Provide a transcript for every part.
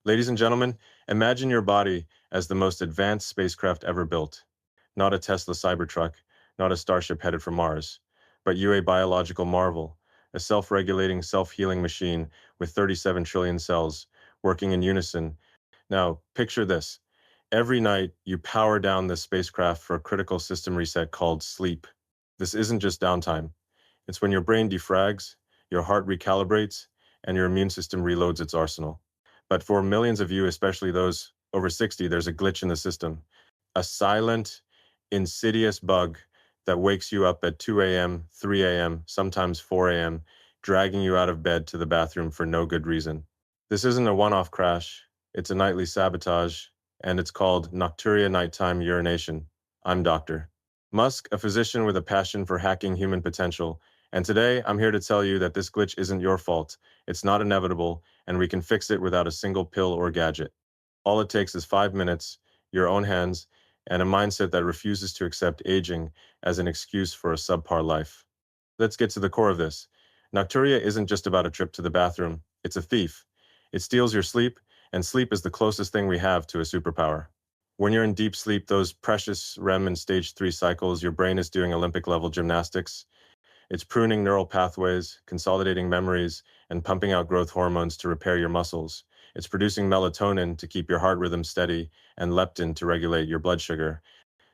Ladies and gentlemen, imagine your body as the most advanced spacecraft ever built. Not a Tesla Cybertruck, not a starship headed for Mars, but you a biological marvel, a self-regulating, self-healing machine with 37 trillion cells working in unison. Now, picture this. Every night, you power down this spacecraft for a critical system reset called sleep. This isn't just downtime. It's when your brain defrags, your heart recalibrates, and your immune system reloads its arsenal. But for millions of you, especially those over 60, there's a glitch in the system. A silent, insidious bug that wakes you up at 2 a.m., 3 a.m., sometimes 4 a.m., dragging you out of bed to the bathroom for no good reason. This isn't a one-off crash, it's a nightly sabotage, and it's called Nocturia nighttime urination. I'm Dr. Musk, a physician with a passion for hacking human potential, and today I'm here to tell you that this glitch isn't your fault, it's not inevitable, and we can fix it without a single pill or gadget. All it takes is 5 minutes, your own hands, and a mindset that refuses to accept aging as an excuse for a subpar life. Let's get to the core of this. Nocturia isn't just about a trip to the bathroom, it's a thief. It steals your sleep, and sleep is the closest thing we have to a superpower. When you're in deep sleep, those precious REM and stage 3 cycles, your brain is doing Olympic level gymnastics. It's pruning neural pathways, consolidating memories, and pumping out growth hormones to repair your muscles. It's producing melatonin to keep your heart rhythm steady and leptin to regulate your blood sugar.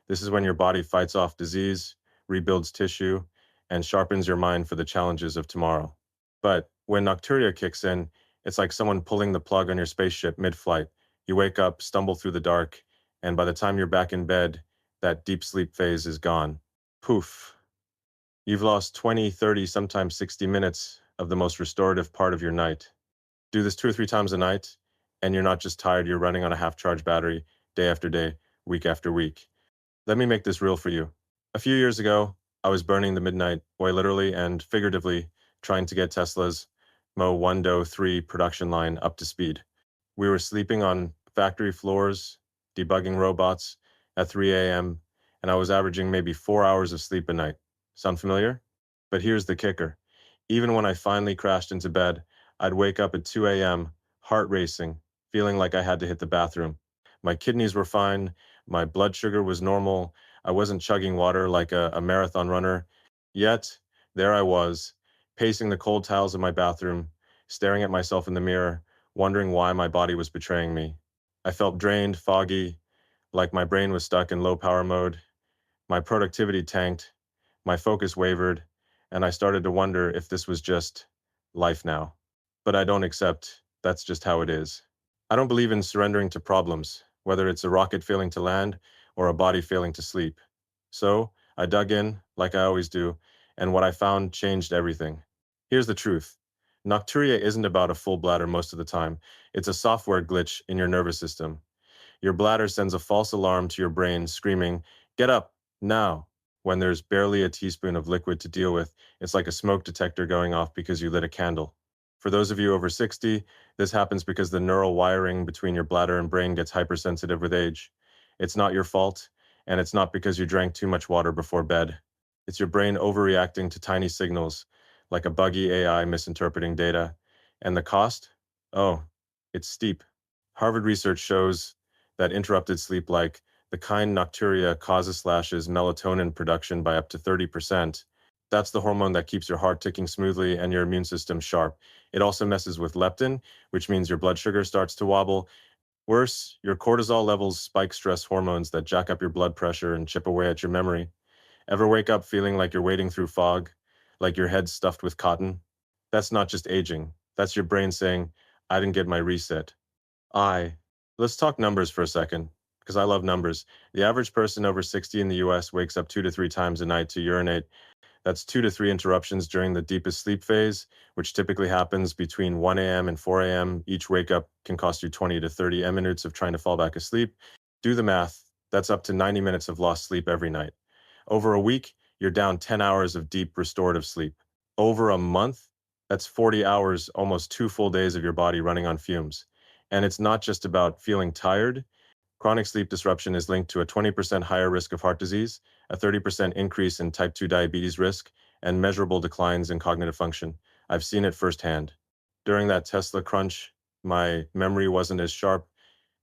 This is when your body fights off disease, rebuilds tissue, and sharpens your mind for the challenges of tomorrow. But when Nocturia kicks in, it's like someone pulling the plug on your spaceship mid-flight. You wake up, stumble through the dark, and by the time you're back in bed, that deep sleep phase is gone. Poof. You've lost 20, 30, sometimes 60 minutes of the most restorative part of your night. Do this 2 or 3 times a night, and you're not just tired, you're running on a half-charged battery day after day, week after week. Let me make this real for you. A few years ago, I was burning the midnight oil literally and figuratively trying to get Tesla's Mo 1.3 production line up to speed. We were sleeping on factory floors, debugging robots at 3 a.m., and I was averaging maybe 4 hours of sleep a night. Sound familiar? But here's the kicker. Even when I finally crashed into bed, I'd wake up at 2 a.m., heart racing, feeling like I had to hit the bathroom. My kidneys were fine, my blood sugar was normal, I wasn't chugging water like a marathon runner. Yet, there I was, pacing the cold tiles of my bathroom, staring at myself in the mirror, wondering why my body was betraying me. I felt drained, foggy, like my brain was stuck in low power mode. My productivity tanked, my focus wavered, and I started to wonder if this was just life now. But I don't accept that's just how it is. I don't believe in surrendering to problems, whether it's a rocket failing to land or a body failing to sleep. So I dug in, like I always do, and what I found changed everything. Here's the truth. Nocturia isn't about a full bladder most of the time. It's a software glitch in your nervous system. Your bladder sends a false alarm to your brain screaming, "Get up, now." When there's barely a teaspoon of liquid to deal with, it's like a smoke detector going off because you lit a candle. For those of you over 60, this happens because the neural wiring between your bladder and brain gets hypersensitive with age. It's not your fault, and it's not because you drank too much water before bed. It's your brain overreacting to tiny signals, like a buggy AI misinterpreting data. And the cost? Oh, it's steep. Harvard research shows that interrupted sleep, like the kind Nocturia, causes slashes melatonin production by up to 30%. That's the hormone that keeps your heart ticking smoothly and your immune system sharp. It also messes with leptin, which means your blood sugar starts to wobble. Worse, your cortisol levels spike stress hormones that jack up your blood pressure and chip away at your memory. Ever wake up feeling like you're wading through fog, like your head's stuffed with cotton? That's not just aging. That's your brain saying, I didn't get my reset. I. Let's talk numbers for a second, because I love numbers. The average person over 60 in the US wakes up 2 to 3 times a night to urinate. That's 2 to 3 interruptions during the deepest sleep phase, which typically happens between 1 a.m. and 4 a.m. Each wake up can cost you 20 to 30 minutes of trying to fall back asleep. Do the math. That's up to 90 minutes of lost sleep every night. Over a week, you're down 10 hours of deep restorative sleep. Over a month, that's 40 hours, almost 2 full days of your body running on fumes. And it's not just about feeling tired. Chronic sleep disruption is linked to a 20% higher risk of heart disease, a 30% increase in type 2 diabetes risk, and measurable declines in cognitive function. I've seen it firsthand. During that Tesla crunch My memory wasn't as sharp,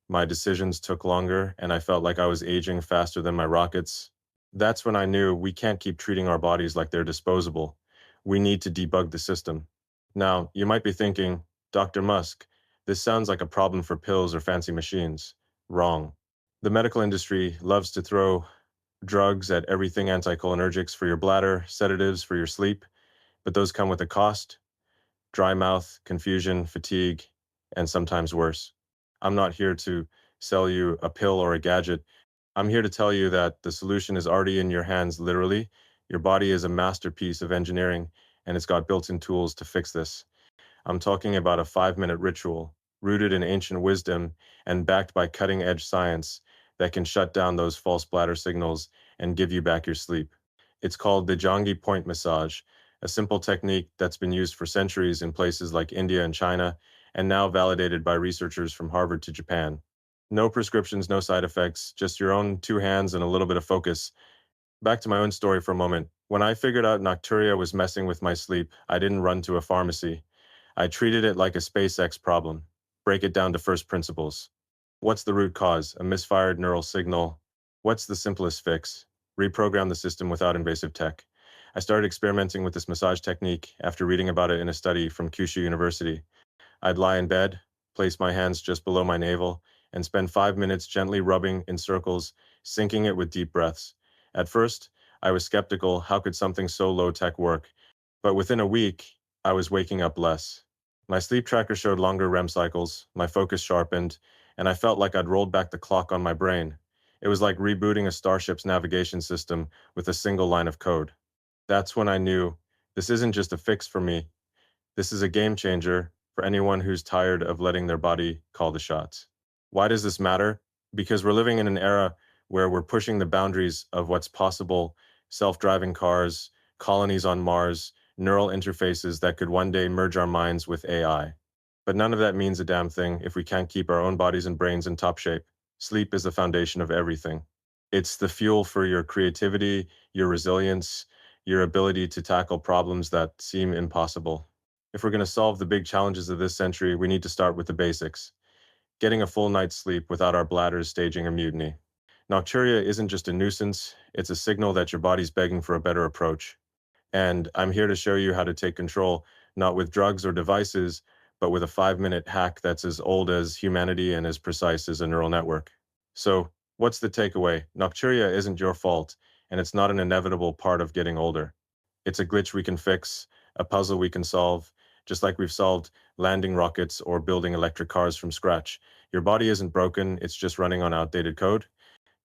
my decisions took longer, and I felt like I was aging faster than my rockets. That's when I knew we can't keep treating our bodies like they're disposable. We need to debug the system. Now, you might be thinking, Dr. Musk, this sounds like a problem for pills or fancy machines. Wrong. The medical industry loves to throw drugs at everything anticholinergics for your bladder, sedatives for your sleep, but those come with a cost: dry mouth, confusion, fatigue, and sometimes worse. I'm not here to sell you a pill or a gadget. I'm here to tell you that the solution is already in your hands, literally. Your body is a masterpiece of engineering, and it's got built in tools to fix this. I'm talking about a 5-minute ritual rooted in ancient wisdom and backed by cutting edge science that can shut down those false bladder signals and give you back your sleep. It's called the Jongi point massage, a simple technique that's been used for centuries in places like India and China, and now validated by researchers from Harvard to Japan. No prescriptions, no side effects, just your own two hands and a little bit of focus. Back to my own story for a moment. When I figured out Nocturia was messing with my sleep, I didn't run to a pharmacy. I treated it like a SpaceX problem. Break it down to first principles. What's the root cause? A misfired neural signal. What's the simplest fix? Reprogram the system without invasive tech. I started experimenting with this massage technique after reading about it in a study from Kyushu University. I'd lie in bed, place my hands just below my navel, and spend 5 minutes gently rubbing in circles, syncing it with deep breaths. At first, I was skeptical. How could something so low tech work? But within a week, I was waking up less. My sleep tracker showed longer REM cycles, my focus sharpened, and I felt like I'd rolled back the clock on my brain. It was like rebooting a starship's navigation system with a single line of code. That's when I knew this isn't just a fix for me. This is a game changer for anyone who's tired of letting their body call the shots. Why does this matter? Because we're living in an era where we're pushing the boundaries of what's possible: self-driving cars, colonies on Mars, neural interfaces that could one day merge our minds with AI. But none of that means a damn thing if we can't keep our own bodies and brains in top shape. Sleep is the foundation of everything. It's the fuel for your creativity, your resilience, your ability to tackle problems that seem impossible. If we're going to solve the big challenges of this century, we need to start with the basics: getting a full night's sleep without our bladders staging a mutiny. Nocturia isn't just a nuisance, it's a signal that your body's begging for a better approach. And I'm here to show you how to take control, not with drugs or devices, but with a 5-minute hack that's as old as humanity and as precise as a neural network. So, what's the takeaway? Nocturia isn't your fault, and it's not an inevitable part of getting older. It's a glitch we can fix, a puzzle we can solve, just like we've solved landing rockets or building electric cars from scratch. Your body isn't broken, it's just running on outdated code.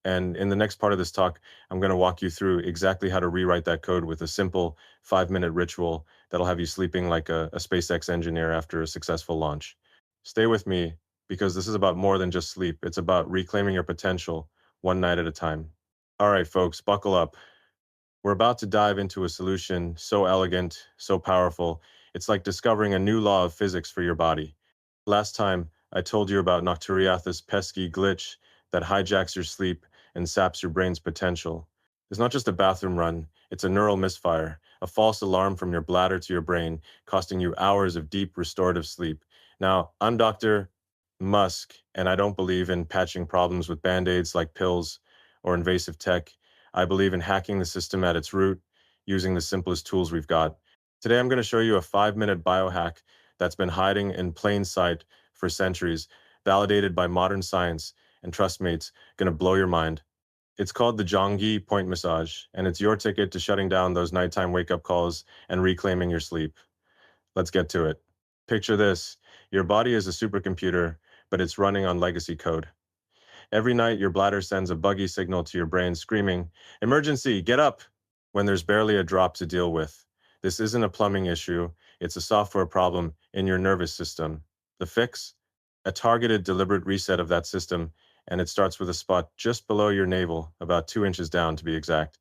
And in the next part of this talk, I'm going to walk you through exactly how to rewrite that code with a simple 5-minute ritual that'll have you sleeping like a SpaceX engineer after a successful launch. Stay with me, because this is about more than just sleep. It's about reclaiming your potential one night at a time. All right, folks, buckle up. We're about to dive into a solution so elegant, so powerful, it's like discovering a new law of physics for your body. Last time, I told you about Nocturia, this pesky glitch that hijacks your sleep and saps your brain's potential. It's not just a bathroom run, it's a neural misfire, a false alarm from your bladder to your brain, costing you hours of deep restorative sleep. Now, I'm Dr. Musk, and I don't believe in patching problems with band-aids like pills or invasive tech. I believe in hacking the system at its root, using the simplest tools we've got. Today, I'm going to show you a 5-minute biohack that's been hiding in plain sight for centuries, validated by modern science, and trust me, it's going to blow your mind. It's called the Jongi point massage, and it's your ticket to shutting down those nighttime wake-up calls and reclaiming your sleep. Let's get to it. Picture this: your body is a supercomputer, but it's running on legacy code. Every night, your bladder sends a buggy signal to your brain screaming, "Emergency, get up!" when there's barely a drop to deal with. This isn't a plumbing issue, it's a software problem in your nervous system. The fix? A targeted, deliberate reset of that system, and it starts with a spot just below your navel, about 2 inches down to be exact.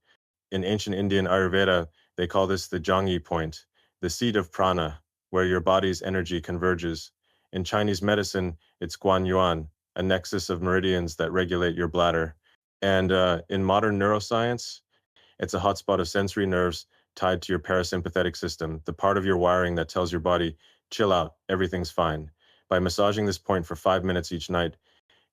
In ancient Indian Ayurveda, they call this the Jongi point, the seat of prana, where your body's energy converges. In Chinese medicine, it's Guan Yuan, a nexus of meridians that regulate your bladder. And in modern neuroscience, it's a hotspot of sensory nerves tied to your parasympathetic system, the part of your wiring that tells your body, chill out, everything's fine. By massaging this point for 5 minutes each night,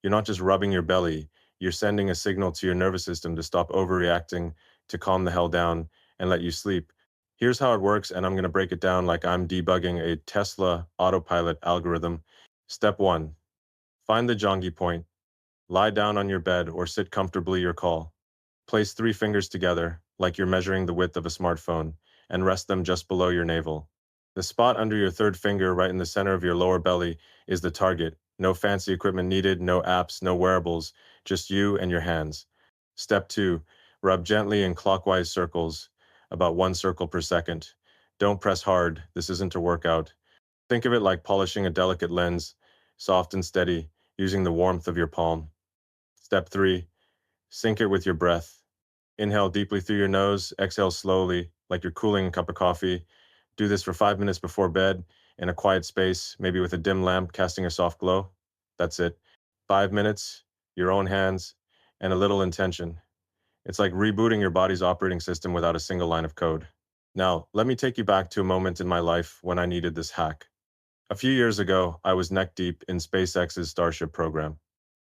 you're not just rubbing your belly, you're sending a signal to your nervous system to stop overreacting, to calm the hell down, and let you sleep. Here's how it works, and I'm going to break it down like I'm debugging a Tesla autopilot algorithm. Step 1. Find the Jongi point. Lie down on your bed or sit comfortably your call. Place 3 fingers together, like you're measuring the width of a smartphone, and rest them just below your navel. The spot under your third finger, right in the center of your lower belly, is the target. No fancy equipment needed, no apps, no wearables, just you and your hands. Step 2. Rub gently in clockwise circles, about 1 circle per second. Don't press hard, this isn't a workout. Think of it like polishing a delicate lens, soft and steady, using the warmth of your palm. Step 3. Sync it with your breath. Inhale deeply through your nose, exhale slowly, like you're cooling a cup of coffee. Do this for 5 minutes before bed, in a quiet space, maybe with a dim lamp casting a soft glow. That's it. 5 minutes, your own hands, and a little intention. It's like rebooting your body's operating system without a single line of code. Now, let me take you back to a moment in my life when I needed this hack. A few years ago, I was neck deep in SpaceX's Starship program.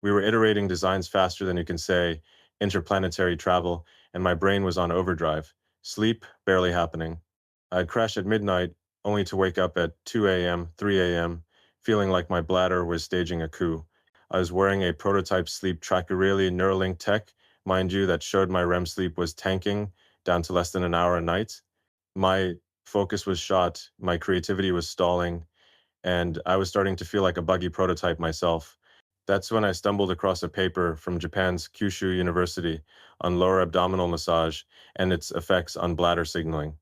We were iterating designs faster than you can say, interplanetary travel, and my brain was on overdrive. Sleep barely happening. I'd crash at midnight, only to wake up at 2 a.m., 3 a.m., feeling like my bladder was staging a coup. I was wearing a prototype sleep tracker, really Neuralink tech, mind you, that showed my REM sleep was tanking down to less than an hour a night. My focus was shot, my creativity was stalling, and I was starting to feel like a buggy prototype myself. That's when I stumbled across a paper from Japan's Kyushu University on lower abdominal massage and its effects on bladder signaling.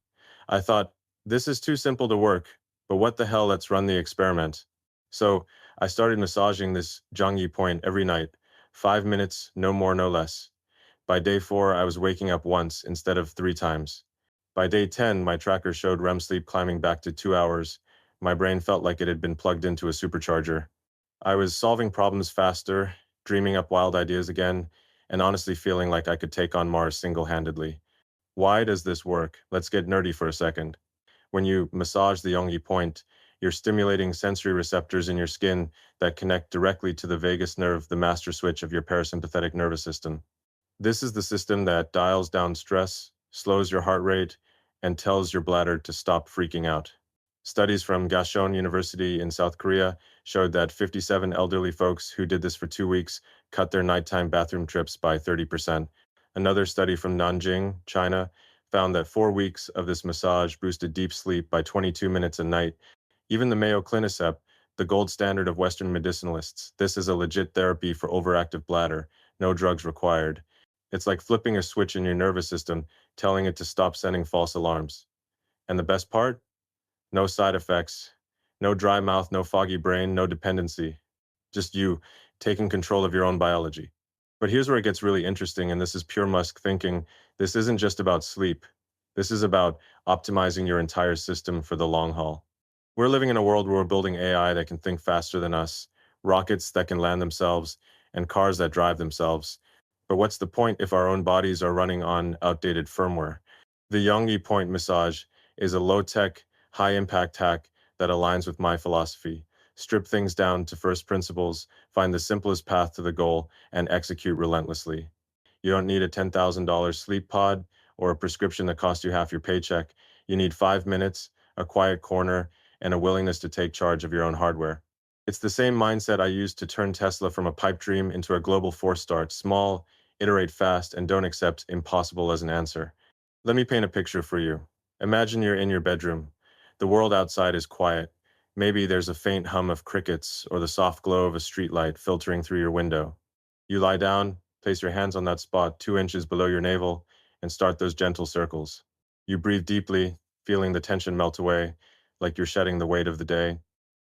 I thought, this is too simple to work, but what the hell, let's run the experiment. So I started massaging this Jongi point every night, 5 minutes, no more, no less. By day 4, I was waking up once instead of 3 times. By day 10, my tracker showed REM sleep climbing back to 2 hours. My brain felt like it had been plugged into a supercharger. I was solving problems faster, dreaming up wild ideas again, and honestly feeling like I could take on Mars single-handedly. Why does this work? Let's get nerdy for a second. When you massage the Yongi point, you're stimulating sensory receptors in your skin that connect directly to the vagus nerve, the master switch of your parasympathetic nervous system. This is the system that dials down stress, slows your heart rate, and tells your bladder to stop freaking out. Studies from Gashon University in South Korea showed that 57 elderly folks who did this for 2 weeks cut their nighttime bathroom trips by 30%. Another study from Nanjing, China, found that 4 weeks of this massage boosted deep sleep by 22 minutes a night. Even the Mayo Clinicep, the gold standard of Western medicinalists, this is a legit therapy for overactive bladder, no drugs required. It's like flipping a switch in your nervous system, telling it to stop sending false alarms. And the best part? No side effects, no dry mouth, no foggy brain, no dependency. Just you taking control of your own biology. But here's where it gets really interesting, and this is pure Musk thinking. This isn't just about sleep. This is about optimizing your entire system for the long haul. We're living in a world where we're building AI that can think faster than us, rockets that can land themselves, and cars that drive themselves. But what's the point if our own bodies are running on outdated firmware? The Yongi point massage is a low-tech, high-impact hack that aligns with my philosophy. Strip things down to first principles, find the simplest path to the goal, and execute relentlessly. You don't need a $10,000 sleep pod or a prescription that costs you half your paycheck. You need 5 minutes, a quiet corner, and a willingness to take charge of your own hardware. It's the same mindset I used to turn Tesla from a pipe dream into a global force. Start small, iterate fast, and don't accept impossible as an answer. Let me paint a picture for you. Imagine you're in your bedroom. The world outside is quiet. Maybe there's a faint hum of crickets or the soft glow of a streetlight filtering through your window. You lie down, place your hands on that spot 2 inches below your navel, and start those gentle circles. You breathe deeply, feeling the tension melt away, like you're shedding the weight of the day.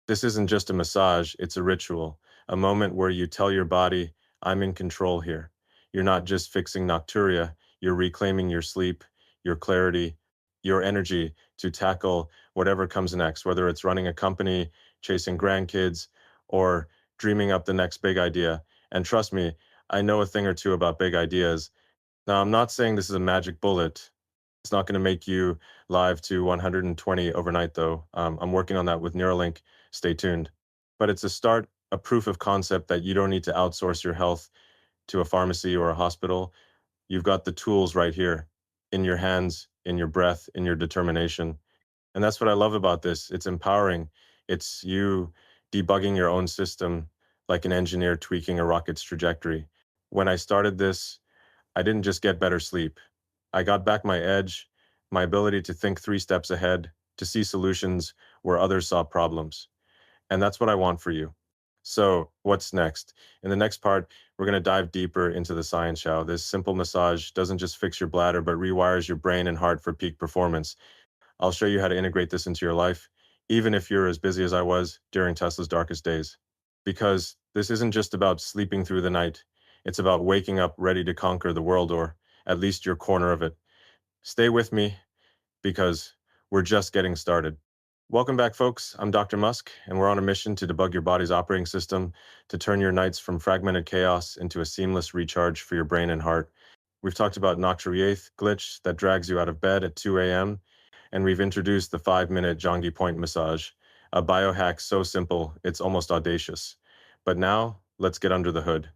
This isn't just a massage, it's a ritual, a moment where you tell your body, I'm in control here. You're not just fixing nocturia, you're reclaiming your sleep, your clarity, your energy to tackle whatever comes next, whether it's running a company, chasing grandkids, or dreaming up the next big idea. And trust me, I know a thing or two about big ideas. Now, I'm not saying this is a magic bullet. It's not going to make you live to 120 overnight, though. I'm working on that with Neuralink. Stay tuned. but it's a start, a proof of concept that you don't need to outsource your health to a pharmacy or a hospital. You've got the tools right here in your hands, in your breath, in your determination. And that's what I love about this. It's empowering. It's you debugging your own system like an engineer tweaking a rocket's trajectory. When I started this, I didn't just get better sleep. I got back my edge, my ability to think 3 steps ahead, to see solutions where others saw problems. And that's what I want for you. So, what's next? In the next part, we're going to dive deeper into the science, Shao. This simple massage doesn't just fix your bladder, but rewires your brain and heart for peak performance. I'll show you how to integrate this into your life, even if you're as busy as I was during Tesla's darkest days. Because this isn't just about sleeping through the night, it's about waking up ready to conquer the world, or at least your corner of it. Stay with me because we're just getting started. Welcome back, folks. I'm Dr. Musk, and we're on a mission to debug your body's operating system to turn your nights from fragmented chaos into a seamless recharge for your brain and heart. We've talked about Nocturia glitch that drags you out of bed at 2 a.m., and we've introduced the 5-minute Jongi point massage, a biohack so simple it's almost audacious. But now, let's get under the hood.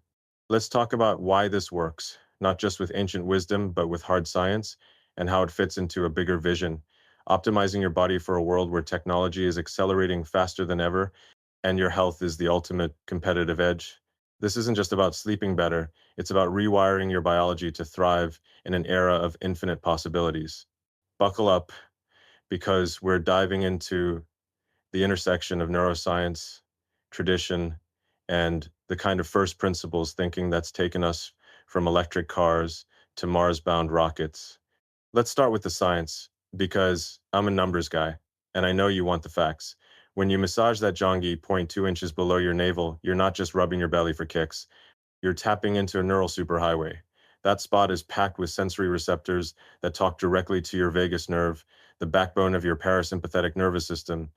Let's talk about why this works, not just with ancient wisdom, but with hard science, and how it fits into a bigger vision, optimizing your body for a world where technology is accelerating faster than ever, and your health is the ultimate competitive edge. This isn't just about sleeping better, it's about rewiring your biology to thrive in an era of infinite possibilities. Buckle up, because we're diving into the intersection of neuroscience, tradition, and the kind of first principles thinking that's taken us from electric cars to Mars-bound rockets. Let's start with the science, because I'm a numbers guy, and I know you want the facts. When you massage that Jongi point 2 inches below your navel, you're not just rubbing your belly for kicks. You're tapping into a neural superhighway. That spot is packed with sensory receptors that talk directly to your vagus nerve, the backbone of your parasympathetic nervous system.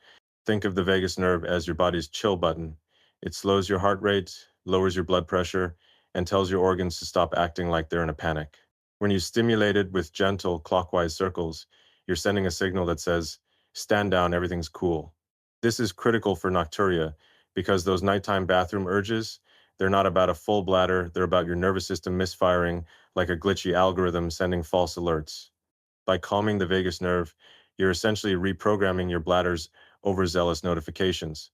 Think of the vagus nerve as your body's chill button. It slows your heart rate, lowers your blood pressure, and tells your organs to stop acting like they're in a panic. When you stimulate it with gentle clockwise circles, you're sending a signal that says, stand down, everything's cool. This is critical for nocturia because those nighttime bathroom urges, they're not about a full bladder, they're about your nervous system misfiring like a glitchy algorithm sending false alerts. By calming the vagus nerve, you're essentially reprogramming your bladder's overzealous notifications.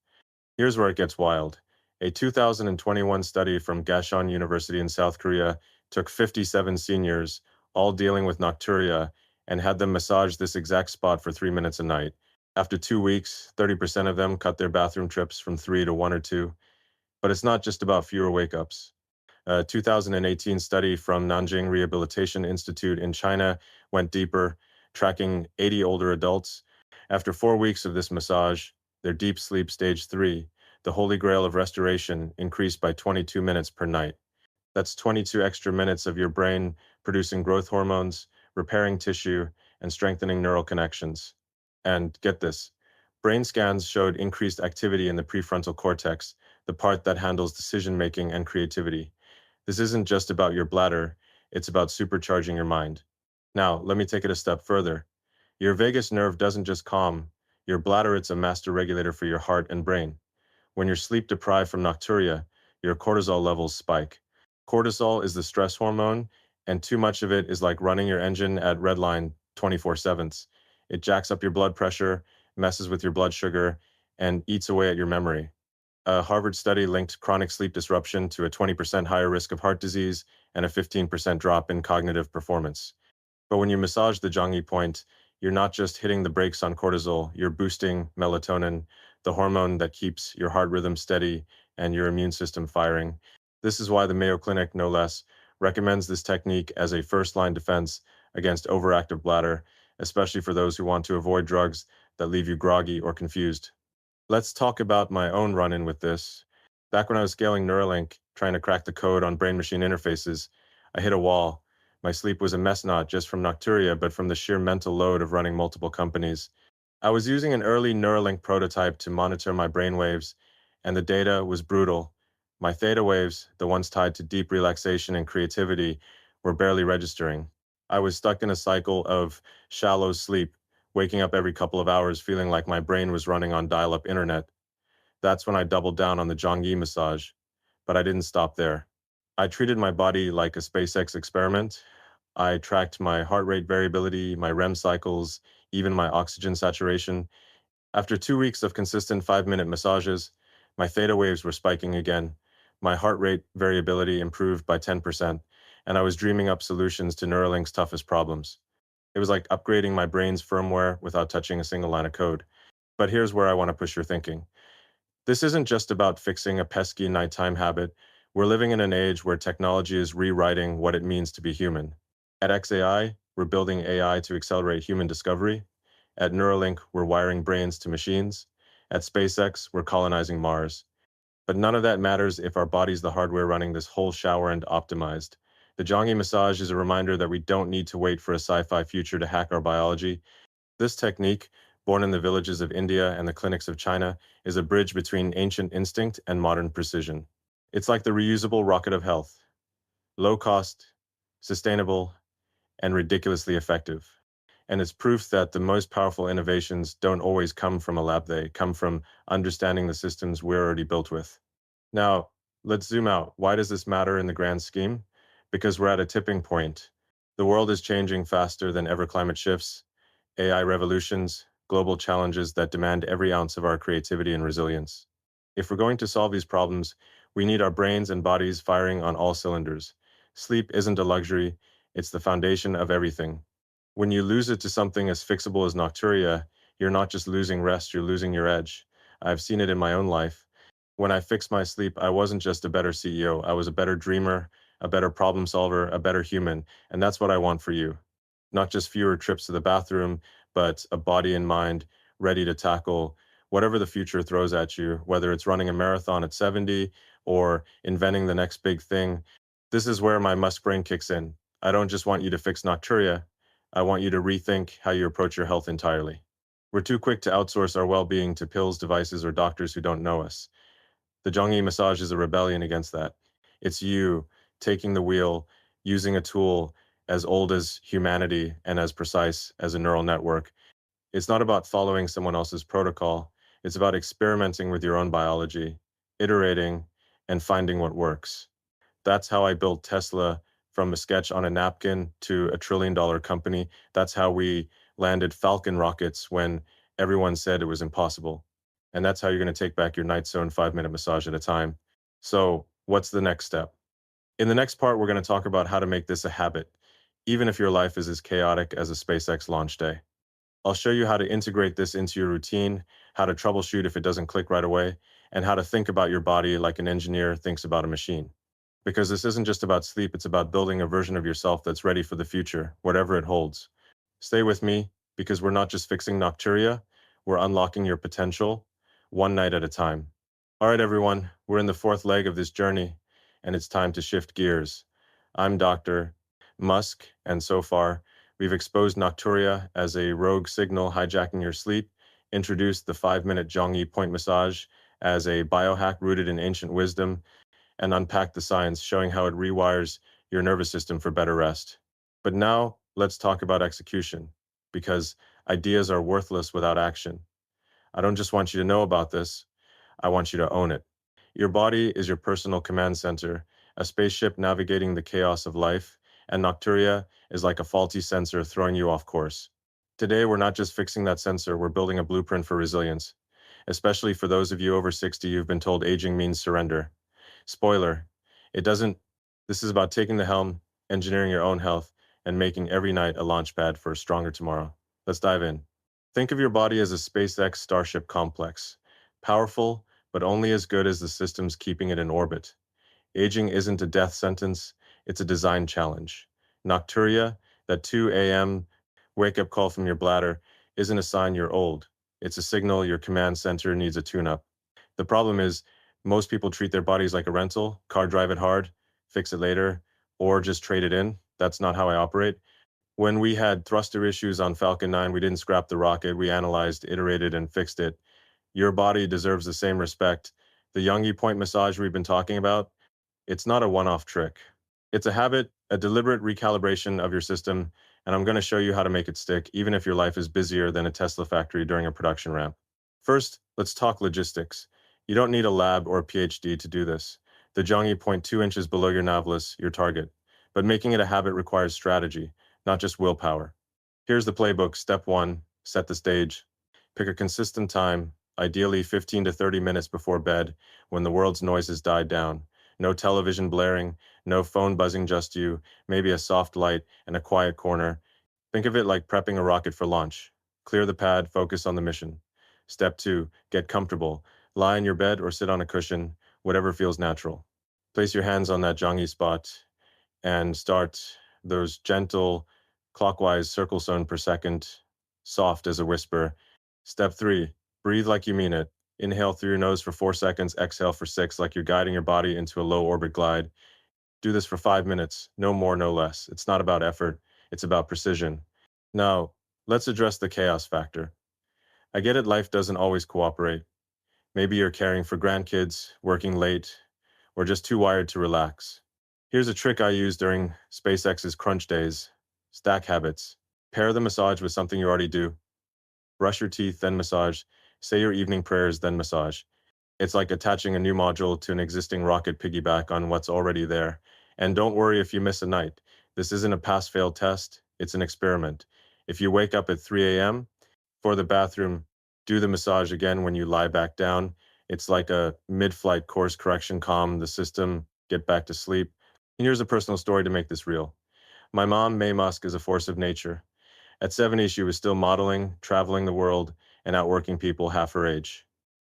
Here's where it gets wild. A 2021 study from Gashon University in South Korea took 57 seniors, all dealing with nocturia, and had them massage this exact spot for 3 minutes a night. After 2 weeks, 30% of them cut their bathroom trips from 3 to 1 or 2. But it's not just about fewer wake-ups. A 2018 study from Nanjing Rehabilitation Institute in China went deeper, tracking 80 older adults. After 4 weeks of this massage, their deep sleep stage 3, the holy grail of restoration, increased by 22 minutes per night. That's 22 extra minutes of your brain producing growth hormones, repairing tissue, and strengthening neural connections. And get this, brain scans showed increased activity in the prefrontal cortex, the part that handles decision-making and creativity. This isn't just about your bladder, it's about supercharging your mind. Now, let me take it a step further. Your vagus nerve doesn't just calm your bladder, it's a master regulator for your heart and brain. When you're sleep deprived from nocturia, your cortisol levels spike. Cortisol is the stress hormone, and too much of it is like running your engine at redline 24/7. It jacks up your blood pressure, messes with your blood sugar, and eats away at your memory. A Harvard study linked chronic sleep disruption to a 20% higher risk of heart disease and a 15% drop in cognitive performance. But when you massage the Jongi point, you're not just hitting the brakes on cortisol, you're boosting melatonin, the hormone that keeps your heart rhythm steady and your immune system firing. This is why the Mayo Clinic, no less, recommends this technique as a first-line defense against overactive bladder, especially for those who want to avoid drugs that leave you groggy or confused. Let's talk about my own run-in with this. Back when I was scaling Neuralink, trying to crack the code on brain-machine interfaces, I hit a wall. My sleep was a mess not just from nocturia, but from the sheer mental load of running multiple companies. I was using an early Neuralink prototype to monitor my brain waves, and the data was brutal. My theta waves, the ones tied to deep relaxation and creativity, were barely registering. I was stuck in a cycle of shallow sleep, waking up every couple of hours feeling like my brain was running on dial-up internet. That's when I doubled down on the Jongi massage. But I didn't stop there. I treated my body like a SpaceX experiment. I tracked my heart rate variability, my REM cycles, even my oxygen saturation. After 2 weeks of consistent 5-minute massages, my theta waves were spiking again. My heart rate variability improved by 10%, and I was dreaming up solutions to Neuralink's toughest problems. It was like upgrading my brain's firmware without touching a single line of code. But here's where I want to push your thinking. This isn't just about fixing a pesky nighttime habit. We're living in an age where technology is rewriting what it means to be human. At XAI, we're building AI to accelerate human discovery. At Neuralink, we're wiring brains to machines. At SpaceX, we're colonizing Mars. But none of that matters if our body's the hardware running this whole shower and optimized. The Jongi massage is a reminder that we don't need to wait for a sci-fi future to hack our biology. This technique, born in the villages of India and the clinics of China, is a bridge between ancient instinct and modern precision. It's like the reusable rocket of health, low cost, sustainable, and ridiculously effective. And it's proof that the most powerful innovations don't always come from a lab, they come from understanding the systems we're already built with. Now, let's zoom out. Why does this matter in the grand scheme? Because we're at a tipping point. The world is changing faster than ever. Climate shifts, AI revolutions, global challenges that demand every ounce of our creativity and resilience. If we're going to solve these problems, we need our brains and bodies firing on all cylinders. Sleep isn't a luxury, it's the foundation of everything. When you lose it to something as fixable as Nocturia, you're not just losing rest, you're losing your edge. I've seen it in my own life. When I fixed my sleep, I wasn't just a better CEO, I was a better dreamer, a better problem solver, a better human, and that's what I want for you. Not just fewer trips to the bathroom, but a body and mind ready to tackle whatever the future throws at you, whether it's running a marathon at 70 or inventing the next big thing. This is where my Musk brain kicks in. I don't just want you to fix Nocturia, I want you to rethink how you approach your health entirely. We're too quick to outsource our well-being to pills, devices, or doctors who don't know us. The Jongi massage is a rebellion against that. It's you taking the wheel, using a tool as old as humanity and as precise as a neural network. It's not about following someone else's protocol. It's about experimenting with your own biology, iterating, and finding what works. That's how I built Tesla from a sketch on a napkin to a $1 trillion company. That's how we landed Falcon rockets when everyone said it was impossible. And that's how you're going to take back your night zone 5-minute massage at a time. So, what's the next step? In the next part, we're going to talk about how to make this a habit, even if your life is as chaotic as a SpaceX launch day. I'll show you how to integrate this into your routine, how to troubleshoot if it doesn't click right away, and how to think about your body like an engineer thinks about a machine. Because this isn't just about sleep, it's about building a version of yourself that's ready for the future, whatever it holds. Stay with me, because we're not just fixing Nocturia, we're unlocking your potential, one night at a time. All right, everyone, we're in the fourth leg of this journey, and it's time to shift gears. I'm Dr. Musk, and so far, we've exposed Nocturia as a rogue signal hijacking your sleep, introduced the 5-minute Jongi point massage as a biohack rooted in ancient wisdom, and unpacked the science showing how it rewires your nervous system for better rest. But now, let's talk about execution, because ideas are worthless without action. I don't just want you to know about this, I want you to own it. Your body is your personal command center, a spaceship navigating the chaos of life, and Nocturia is like a faulty sensor throwing you off course. Today, we're not just fixing that sensor, we're building a blueprint for resilience, especially for those of you over 60 who've been told aging means surrender. Spoiler, it doesn't. This is about taking the helm, engineering your own health, and making every night a launch pad for a stronger tomorrow. Let's dive in. Think of your body as a SpaceX Starship complex, powerful, but only as good as the systems keeping it in orbit. Aging isn't a death sentence, it's a design challenge. Nocturia, that 2 a.m. wake-up call from your bladder, isn't a sign you're old. It's a signal your command center needs a tune-up. The problem is, most people treat their bodies like a rental, car drive it hard, fix it later, or just trade it in. That's not how I operate. When we had thruster issues on Falcon 9, we didn't scrap the rocket, we analyzed, iterated, and fixed it. Your body deserves the same respect. The Jongi point massage we've been talking about, it's not a one-off trick. It's a habit, a deliberate recalibration of your system, and I'm going to show you how to make it stick, even if your life is busier than a Tesla factory during a production ramp. First, let's talk logistics. You don't need a lab or a PhD to do this. The Jongi point 2 inches below your navel is your target, but making it a habit requires strategy, not just willpower. Here's the playbook. Step 1, set the stage. Pick a consistent time, ideally 15 to 30 minutes before bed, when the world's noises died down. No television blaring, no phone buzzing, just you, maybe a soft light and a quiet corner. Think of it like prepping a rocket for launch. Clear the pad, focus on the mission. Step 2, get comfortable. Lie in your bed or sit on a cushion, whatever feels natural. Place your hands on that Jongi spot and start those gentle clockwise circle zone per second, soft as a whisper. Step 3, breathe like you mean it. Inhale through your nose for 4 seconds, exhale for 6, like you're guiding your body into a low orbit glide. Do this for 5 minutes, no more, no less. It's not about effort, it's about precision. Now, let's address the chaos factor. I get it, life doesn't always cooperate. Maybe you're caring for grandkids, working late, or just too wired to relax. Here's a trick I use during SpaceX's crunch days. Stack habits. Pair the massage with something you already do. Brush your teeth, then massage. Say your evening prayers, then massage. It's like attaching a new module to an existing rocket, piggyback on what's already there. And don't worry if you miss a night. This isn't a pass-fail test, it's an experiment. If you wake up at 3 a.m. for the bathroom, do the massage again when you lie back down. It's like a mid-flight course correction, calm the system, get back to sleep. And here's a personal story to make this real. My mom, Maye Musk, is a force of nature. At 70, she was still modeling, traveling the world, and outworking people half her age.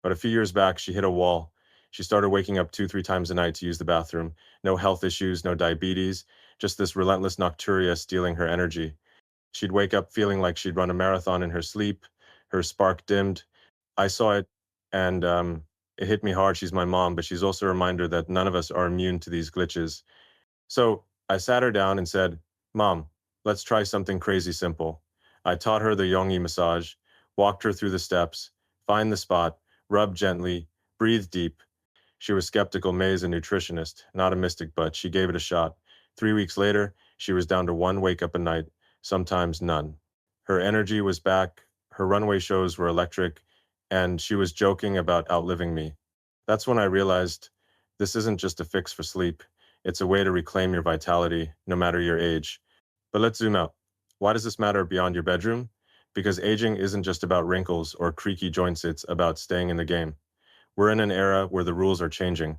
But a few years back, she hit a wall. She started waking up 2, 3 times a night to use the bathroom. No health issues, no diabetes, just this relentless Nocturia stealing her energy. She'd wake up feeling like she'd run a marathon in her sleep. Her spark dimmed. I saw it, and it hit me hard. She's my mom, but she's also a reminder that none of us are immune to these glitches. So I sat her down and said, Mom, let's try something crazy simple. I taught her the Jongi massage, walked her through the steps, find the spot, rub gently, breathe deep. She was skeptical. May is a nutritionist, not a mystic, but she gave it a shot. 3 weeks later, she was down to 1 wake up a night, sometimes none. Her energy was back, her runway shows were electric, and she was joking about outliving me. That's when I realized this isn't just a fix for sleep. It's a way to reclaim your vitality, no matter your age. But let's zoom out. Why does this matter beyond your bedroom? Because aging isn't just about wrinkles or creaky joints, it's about staying in the game. We're in an era where the rules are changing.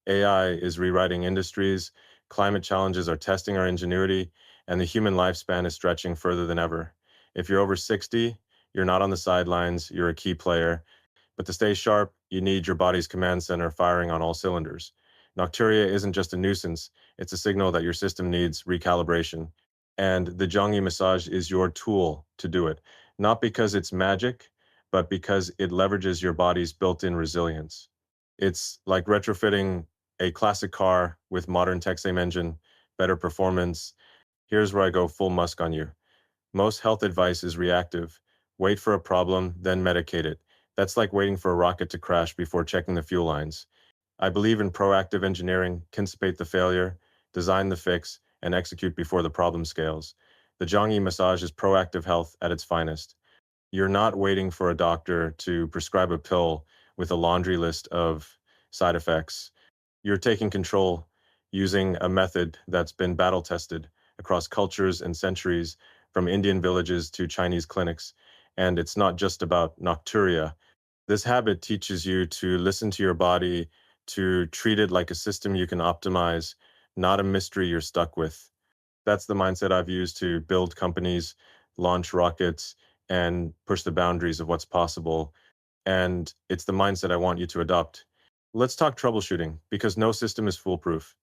AI is rewriting industries, climate challenges are testing our ingenuity, and the human lifespan is stretching further than ever. If you're over 60, you're not on the sidelines, you're a key player. But to stay sharp, you need your body's command center firing on all cylinders. Nocturia isn't just a nuisance, it's a signal that your system needs recalibration. And the Jongi massage is your tool to do it, not because it's magic, but because it leverages your body's built-in resilience. It's like retrofitting a classic car with modern tech, same engine, better performance. Here's where I go full Musk on you. Most health advice is reactive. Wait for a problem, then medicate it. That's like waiting for a rocket to crash before checking the fuel lines. I believe in proactive engineering, anticipate the failure, design the fix, and execute before the problem scales. The Jongi massage is proactive health at its finest. You're not waiting for a doctor to prescribe a pill with a laundry list of side effects. You're taking control using a method that's been battle tested across cultures and centuries, from Indian villages to Chinese clinics. And it's not just about Nocturia. This habit teaches you to listen to your body, to treat it like a system you can optimize, not a mystery you're stuck with. That's the mindset I've used to build companies, launch rockets, and push the boundaries of what's possible. And it's the mindset I want you to adopt. Let's talk troubleshooting, because no system is foolproof.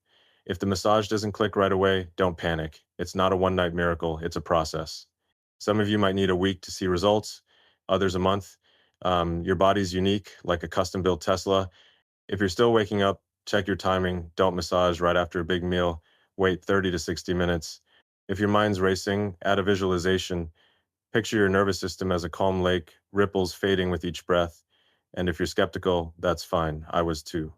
If the massage doesn't click right away, don't panic. It's not a one-night miracle, it's a process. Some of you might need a week to see results, others a month. Your body's unique, like a custom-built Tesla. If you're still waking up, check your timing. Don't massage right after a big meal. Wait 30 to 60 minutes. If your mind's racing, add a visualization. Picture your nervous system as a calm lake, ripples fading with each breath. And if you're skeptical, that's fine. I was too.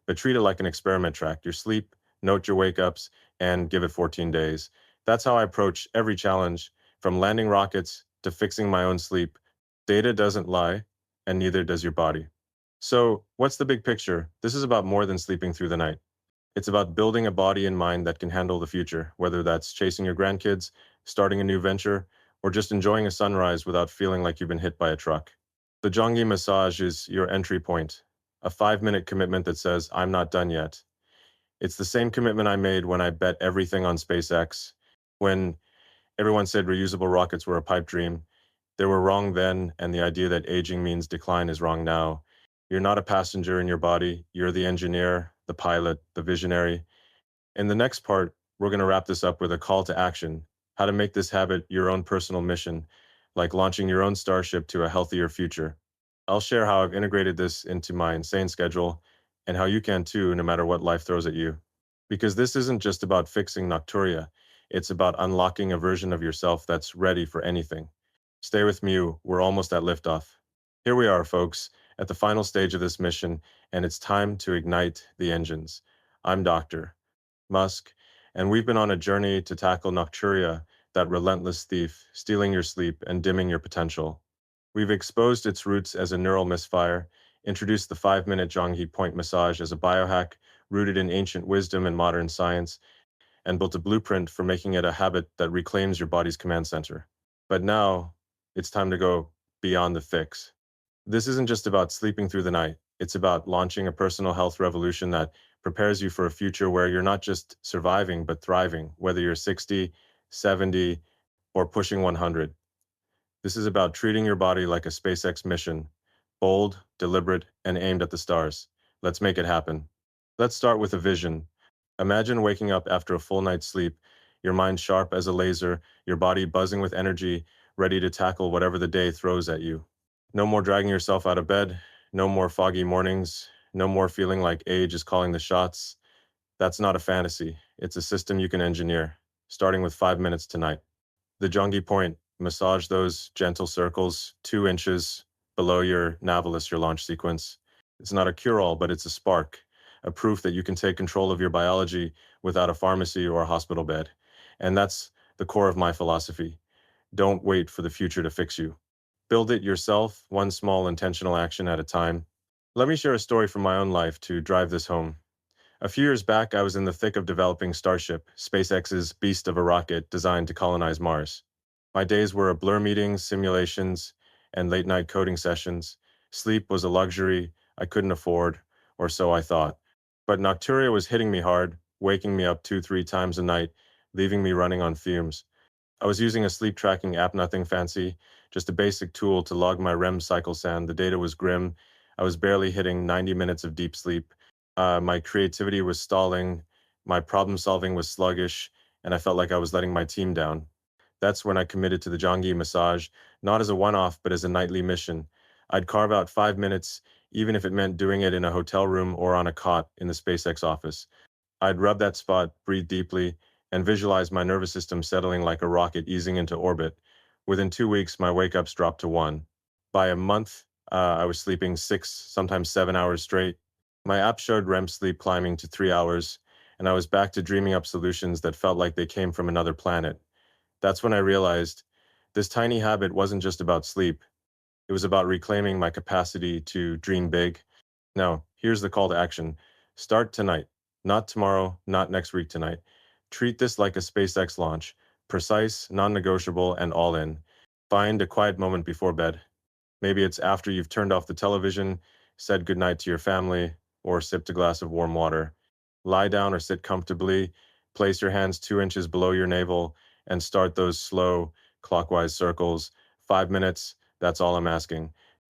But treat it like an experiment. Track your sleep, note your wake ups, and give it 14 days. That's how I approach every challenge, from landing rockets to fixing my own sleep. Data doesn't lie, and neither does your body. So, what's the big picture? This is about more than sleeping through the night. It's about building a body and mind that can handle the future, whether that's chasing your grandkids, starting a new venture, or just enjoying a sunrise without feeling like you've been hit by a truck. The Jongi massage is your entry point, a 5-minute commitment that says, I'm not done yet. It's the same commitment I made when I bet everything on SpaceX, when everyone said reusable rockets were a pipe dream. They were wrong then, and the idea that aging means decline is wrong now. You're not a passenger in your body, you're the engineer, the pilot, the visionary. In the next part, we're going to wrap this up with a call to action, how to make this habit your own personal mission, like launching your own starship to a healthier future. I'll share how I've integrated this into my insane schedule and how you can too, no matter what life throws at you. Because this isn't just about fixing Nocturia, it's about unlocking a version of yourself that's ready for anything. Stay with me, we're almost at liftoff. Here we are, folks, at the final stage of this mission, and it's time to ignite the engines. I'm Dr. Musk, and we've been on a journey to tackle Nocturia, that relentless thief, stealing your sleep and dimming your potential. We've exposed its roots as a neural misfire, introduced the 5-minute Jongi point massage as a biohack rooted in ancient wisdom and modern science, and built a blueprint for making it a habit that reclaims your body's command center. But now, it's time to go beyond the fix. This isn't just about sleeping through the night. It's about launching a personal health revolution that prepares you for a future where you're not just surviving, but thriving, whether you're 60, 70, or pushing 100. This is about treating your body like a SpaceX mission, bold, deliberate, and aimed at the stars. Let's make it happen. Let's start with a vision. Imagine waking up after a full night's sleep, your mind sharp as a laser, your body buzzing with energy, ready to tackle whatever the day throws at you. No more dragging yourself out of bed, no more foggy mornings, no more feeling like age is calling the shots. That's not a fantasy. It's a system you can engineer, starting with 5 minutes tonight. The Jongi point, massage those gentle circles 2 inches below your navel, your launch sequence. It's not a cure-all, but it's a spark, a proof that you can take control of your biology without a pharmacy or a hospital bed. And that's the core of my philosophy. Don't wait for the future to fix you. Build it yourself, one small intentional action at a time. Let me share a story from my own life to drive this home. A few years back, I was in the thick of developing Starship, SpaceX's beast of a rocket designed to colonize Mars. My days were a blur meetings, simulations, and late night coding sessions. Sleep was a luxury I couldn't afford, or so I thought. But Nocturia was hitting me hard, waking me up 2, 3 times a night, leaving me running on fumes. I was using a sleep tracking app, nothing fancy, just a basic tool to log my REM cycle sand. The data was grim. I was barely hitting 90 minutes of deep sleep. My creativity was stalling, my problem solving was sluggish, and I felt like I was letting my team down. That's when I committed to the Jongi massage, not as a one-off, but as a nightly mission. I'd carve out 5 minutes, even if it meant doing it in a hotel room or on a cot in the SpaceX office. I'd rub that spot, breathe deeply, and visualize my nervous system settling like a rocket easing into orbit. Within 2 weeks, my wake-ups dropped to 1. By a month, I was sleeping 6, sometimes 7 hours straight. My app showed REM sleep climbing to 3 hours, and I was back to dreaming up solutions that felt like they came from another planet. That's when I realized this tiny habit wasn't just about sleep. It was about reclaiming my capacity to dream big. Now, here's the call to action. Start tonight, not tomorrow, not next week, tonight. Treat this like a SpaceX launch, precise, non-negotiable, and all in. Find a quiet moment before bed. Maybe it's after you've turned off the television, said goodnight to your family, or sipped a glass of warm water. Lie down or sit comfortably, place your hands 2 inches below your navel, and start those slow, clockwise circles. 5 minutes, that's all I'm asking.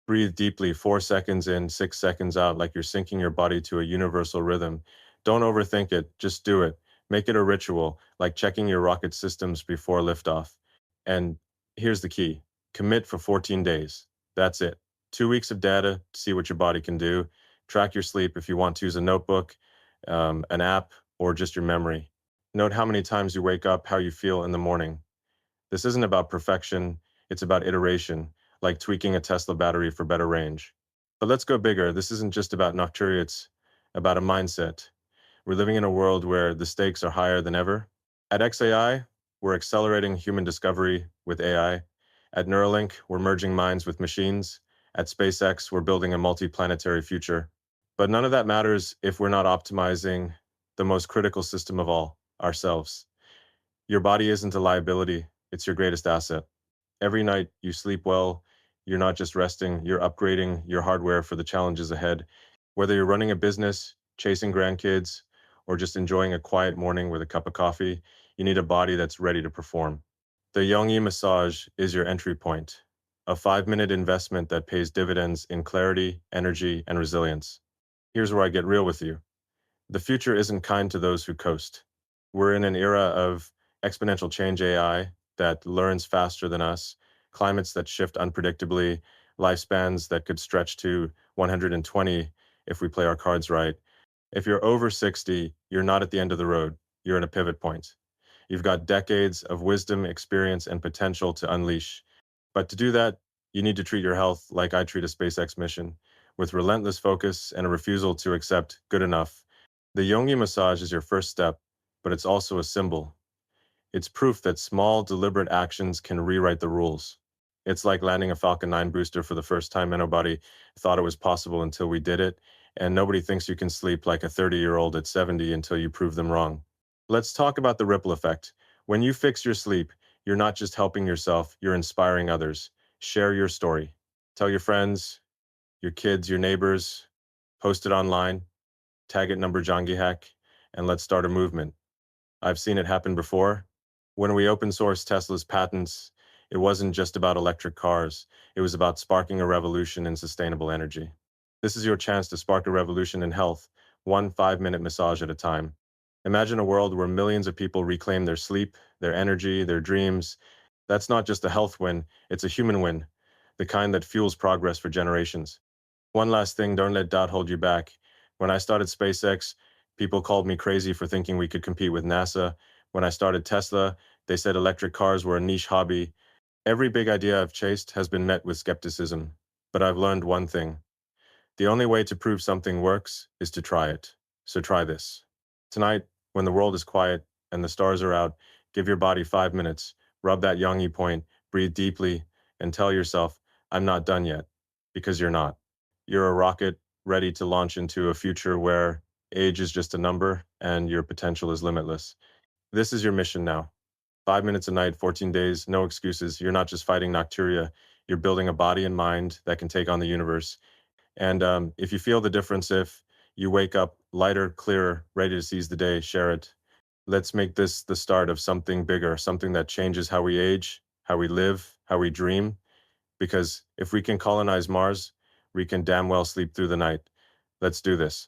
Breathe deeply, 4 seconds in, 6 seconds out, like you're syncing your body to a universal rhythm. Don't overthink it, just do it. Make it a ritual, like checking your rocket systems before liftoff. And here's the key, commit for 14 days. That's it. 2 weeks of data, see what your body can do. Track your sleep if you want to use a notebook, an app, or just your memory. Note how many times you wake up, how you feel in the morning. This isn't about perfection, it's about iteration, like tweaking a Tesla battery for better range. But let's go bigger. This isn't just about Nocturia, it's about a mindset. We're living in a world where the stakes are higher than ever. At XAI, we're accelerating human discovery with AI. At Neuralink, we're merging minds with machines. At SpaceX, we're building a multi-planetary future. But none of that matters if we're not optimizing the most critical system of all, ourselves. Your body isn't a liability, it's your greatest asset. Every night you sleep well, you're not just resting, you're upgrading your hardware for the challenges ahead. Whether you're running a business, chasing grandkids, or just enjoying a quiet morning with a cup of coffee, you need a body that's ready to perform. The Jongi massage is your entry point, a 5-minute investment that pays dividends in clarity, energy, and resilience. Here's where I get real with you. The future isn't kind to those who coast. We're in an era of exponential change AI that learns faster than us, climates that shift unpredictably, lifespans that could stretch to 120 if we play our cards right. If you're over 60, you're not at the end of the road. You're in a pivot point. You've got decades of wisdom, experience, and potential to unleash. But to do that, you need to treat your health like I treat a SpaceX mission, with relentless focus and a refusal to accept good enough. The Yongi massage is your first step, but it's also a symbol. It's proof that small, deliberate actions can rewrite the rules. It's like landing a Falcon 9 booster for the first time, and nobody thought it was possible until we did it, and nobody thinks you can sleep like a 30-year-old at 70 until you prove them wrong. Let's talk about the ripple effect. When you fix your sleep, you're not just helping yourself, you're inspiring others. Share your story. Tell your friends, your kids, your neighbors, post it online, tag it number Jongi Hack, and let's start a movement. I've seen it happen before. When we open sourced Tesla's patents, it wasn't just about electric cars, it was about sparking a revolution in sustainable energy. This is your chance to spark a revolution in health, one 5-minute massage at a time. Imagine a world where millions of people reclaim their sleep, their energy, their dreams. That's not just a health win, it's a human win, the kind that fuels progress for generations. One last thing, don't let doubt hold you back. When I started SpaceX, people called me crazy for thinking we could compete with NASA. When I started Tesla, they said electric cars were a niche hobby. Every big idea I've chased has been met with skepticism. But I've learned one thing. The only way to prove something works is to try it. So try this. Tonight, when the world is quiet and the stars are out, give your body 5 minutes, rub that Yongi point, breathe deeply, and tell yourself, I'm not done yet. Because you're not. You're a rocket ready to launch into a future where age is just a number and your potential is limitless. This is your mission now. 5 minutes a night, 14 days, no excuses. You're not just fighting Nocturia, you're building a body and mind that can take on the universe. And if you feel the difference, if you wake up lighter, clearer, ready to seize the day, share it. Let's make this the start of something bigger, something that changes how we age, how we live, how we dream. Because if we can colonize Mars, we can damn well sleep through the night. Let's do this.